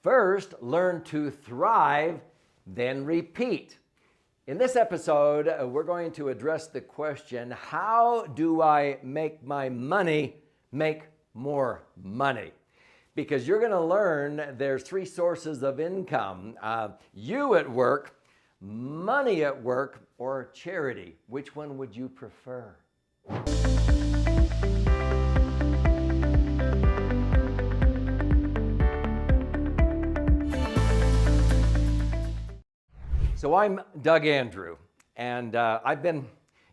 First, learn to thrive, then repeat. In this episode, we're going to address the question, how do I make my money make more money? Because you're going to learn there's three sources of income. You at work, money at work, or charity. Which one would you prefer? So I'm Doug Andrew, and I've been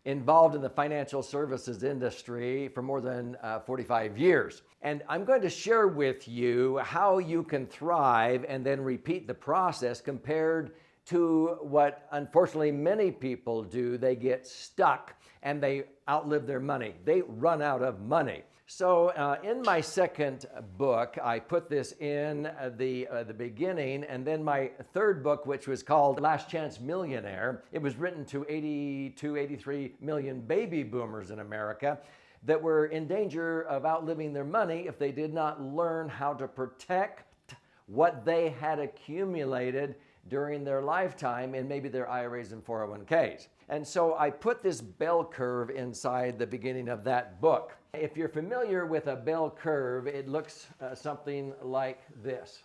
involved in the financial services industry for more than 45 years. And I'm going to share with you how you can thrive and then repeat the process compared to what unfortunately many people do. They get stuck and they outlive their money. They run out of money. So in my second book, I put this in the beginning, and then my third book, which was called Last Chance Millionaire, it was written to 83 million baby boomers in America that were in danger of outliving their money if they did not learn how to protect what they had accumulated during their lifetime in maybe their IRAs and 401ks. And so I put this bell curve inside the beginning of that book. If you're familiar with a bell curve, it looks something like this.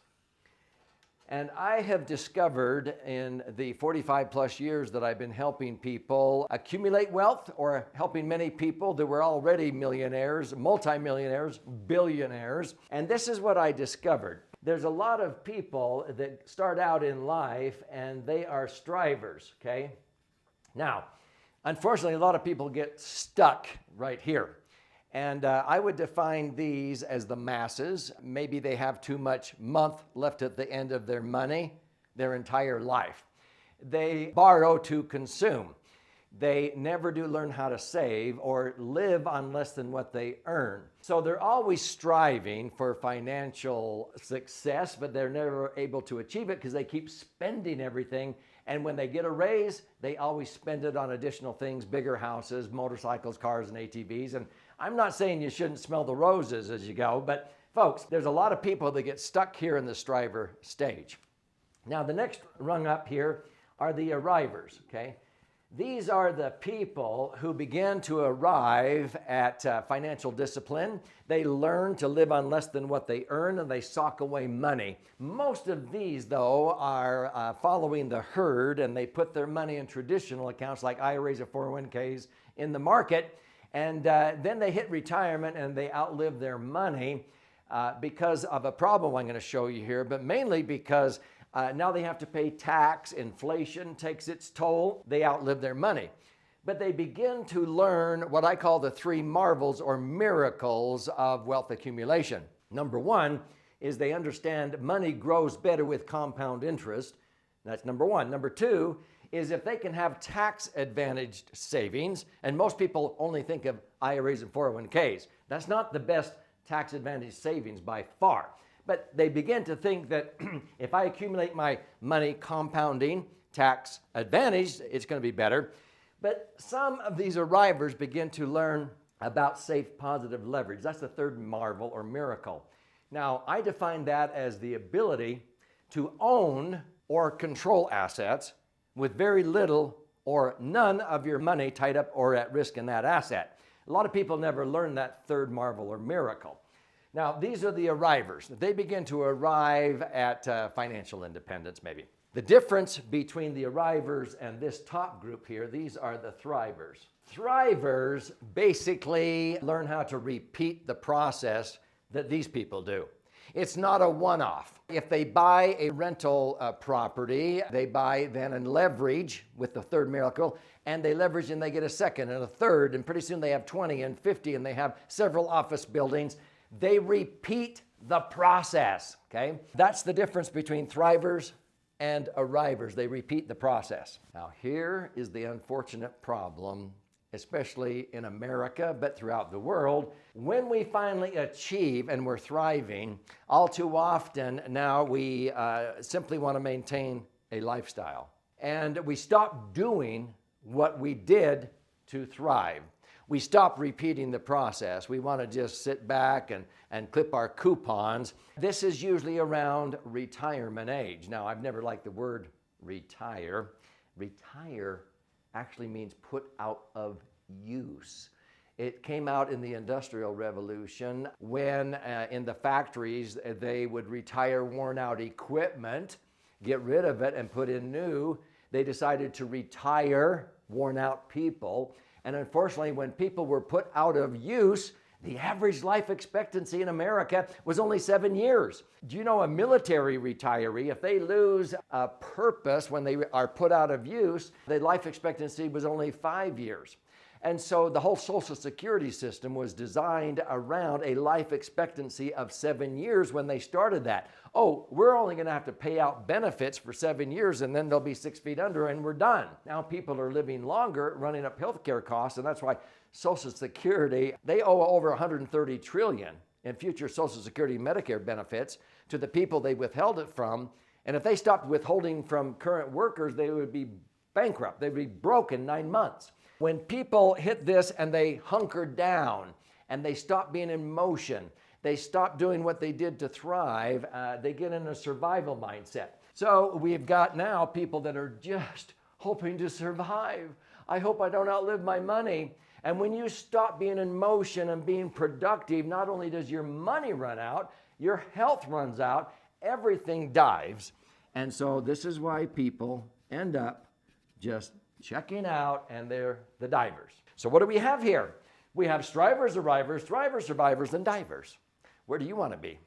And I have discovered in the 45 plus years that I've been helping people accumulate wealth, or helping many people that were already millionaires, multimillionaires, billionaires. And this is what I discovered. There's a lot of people that start out in life and they are strivers, okay? Now, unfortunately, a lot of people get stuck right here. And I would define these as the masses. Maybe they have too much month left at the end of their money, their entire life. They borrow to consume. They never do learn how to save or live on less than what they earn. So they're always striving for financial success, but they're never able to achieve it because they keep spending everything. And when they get a raise, they always spend it on additional things, bigger houses, motorcycles, cars, and ATVs. And I'm not saying you shouldn't smell the roses as you go, but folks, there's a lot of people that get stuck here in the striver stage. Now, the next rung up here are the arrivers, okay? These are the people who begin to arrive at financial discipline. They learn to live on less than what they earn, and they sock away money. Most of these, though, are following the herd, and they put their money in traditional accounts like IRAs or 401ks in the market. And then they hit retirement and they outlive their money because of a problem I'm going to show you here, but mainly because now they have to pay tax. Inflation takes its toll. They outlive their money. But they begin to learn what I call the three marvels or miracles of wealth accumulation. Number one is they understand money grows better with compound interest. That's number one. Number two is if they can have tax advantaged savings, and most people only think of IRAs and 401ks. That's not the best tax advantaged savings by far. But they begin to think that if I accumulate my money compounding, tax advantaged, it's going to be better. But some of these arrivers begin to learn about safe positive leverage. That's the third marvel or miracle. Now, I define that as the ability to own or control assets with very little or none of your money tied up or at risk in that asset. A lot of people never learn that third marvel or miracle. Now, these are the arrivers. They begin to arrive at financial independence, maybe. The difference between the arrivers and this top group here, these are the thrivers. Thrivers basically learn how to repeat the process that these people do. It's not a one-off. If they buy a rental property, they buy then and leverage with the third miracle, and they leverage and they get a second and a third, and pretty soon they have 20 and 50, and they have several office buildings. They repeat the process, okay? That's the difference between thrivers and arrivers. They repeat the process. Now, here is the unfortunate problem, especially in America, but throughout the world. When we finally achieve and we're thriving, all too often now we simply want to maintain a lifestyle. And we stop doing what we did to thrive. we stop repeating the process. We want to just sit back and clip our coupons. This is usually around retirement age. Now, I've never liked the word retire. Retire actually means put out of use. It came out in the Industrial Revolution when in the factories they would retire worn out equipment, get rid of it and put in new. They decided to retire worn out people. And unfortunately, when people were put out of use, the average life expectancy in America was only 7 years. Do you know a military retiree, if they lose a purpose when they are put out of use, the life expectancy was only 5 years. And so the whole Social Security system was designed around a life expectancy of 7 years when they started that. Oh, we're only going to have to pay out benefits for 7 years and then they'll be 6 feet under and we're done. Now people are living longer, running up healthcare costs, and that's why Social Security, they owe over $130 trillion in future Social Security Medicare benefits to the people they withheld it from. And if they stopped withholding from current workers, they would be bankrupt. They'd be broke in 9 months. When people hit this and they hunker down and they stop being in motion, they stop doing what they did to thrive, they get in a survival mindset. So we've got now people that are just hoping to survive. I hope I don't outlive my money. And when you stop being in motion and being productive, not only does your money run out, your health runs out, everything dives. And so this is why people end up just checking out, and they're the divers. So what do we have here? We have strivers, arrivers, thrivers, survivors, and divers. Where do you want to be?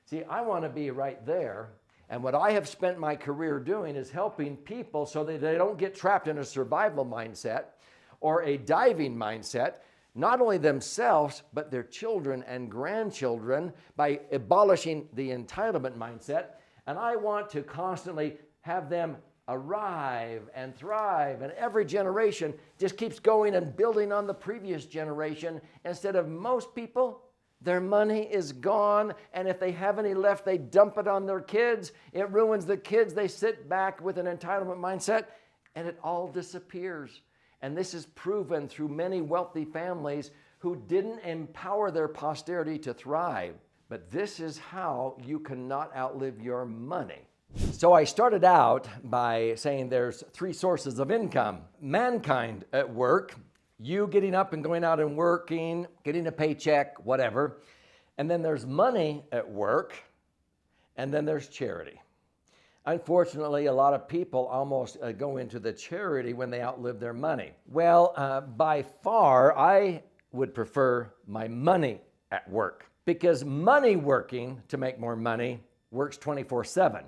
See, I want to be right there. And what I have spent my career doing is helping people so that they don't get trapped in a survival mindset or a diving mindset, not only themselves, but their children and grandchildren, by abolishing the entitlement mindset. And I want to constantly have them arrive and thrive, and every generation just keeps going and building on the previous generation. Instead of most people, their money is gone, and if they have any left, they dump it on their kids. It ruins the kids. They sit back with an entitlement mindset, and it all disappears. And this is proven through many wealthy families who didn't empower their posterity to thrive. But this is how you cannot outlive your money. So I started out by saying there's 3 sources of income. Mankind at work, you getting up and going out and working, getting a paycheck, whatever. And then there's money at work, and then there's charity. Unfortunately, a lot of people almost go into the charity when they outlive their money. Well, by far, I would prefer my money at work, because money working to make more money works 24/7.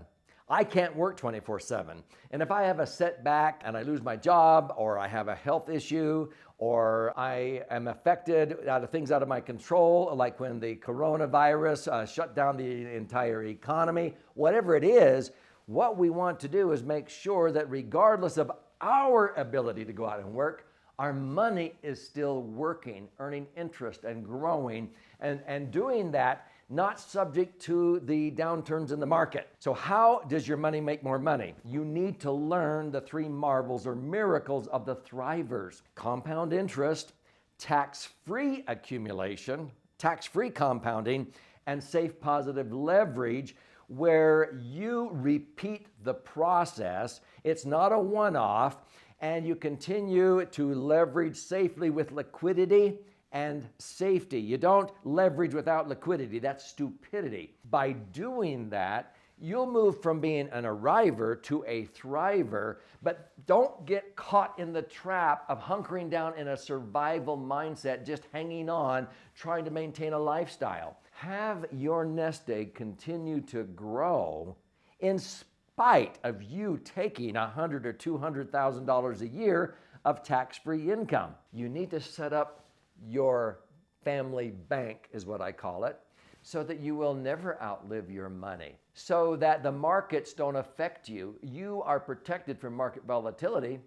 I can't work 24/7. And if I have a setback and I lose my job, or I have a health issue, or I am affected out of things out of my control, like when the coronavirus shut down the entire economy, whatever it is, what we want to do is make sure that regardless of our ability to go out and work, our money is still working, earning interest and growing, and doing that not subject to the downturns in the market. So how does your money make more money? You need to learn the 3 marvels or miracles of the thrivers: compound interest, tax-free accumulation, tax-free compounding, and safe positive leverage, where you repeat the process. It's not a one-off, and you continue to leverage safely with liquidity and safety. You don't leverage without liquidity. That's stupidity. By doing that, you'll move from being an arriver to a thriver, but don't get caught in the trap of hunkering down in a survival mindset, just hanging on, trying to maintain a lifestyle. Have your nest egg continue to grow in spite of you taking $100,000 or $200,000 a year of tax-free income. You need to set up your family bank, is what I call it, so that you will never outlive your money, so that the markets don't affect you. You are protected from market volatility.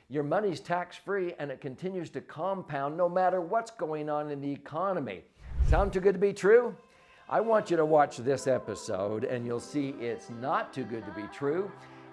Your money's tax-free, and it continues to compound no matter what's going on in the economy. Sound too good to be true? I want you to watch this episode, and you'll see it's not too good to be true.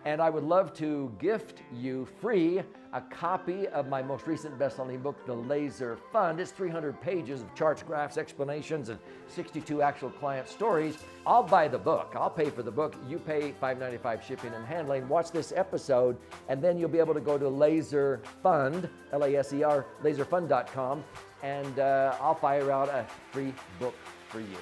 And I would love to gift you free a copy of my most recent best-selling book, The Laser Fund. It's 300 pages of charts, graphs, explanations, and 62 actual client stories. I'll buy the book. I'll pay for the book. You pay $5.95 shipping and handling. Watch this episode, and then you'll be able to go to Laser Fund, Laser, laserfund.com, and I'll fire out a free book for you.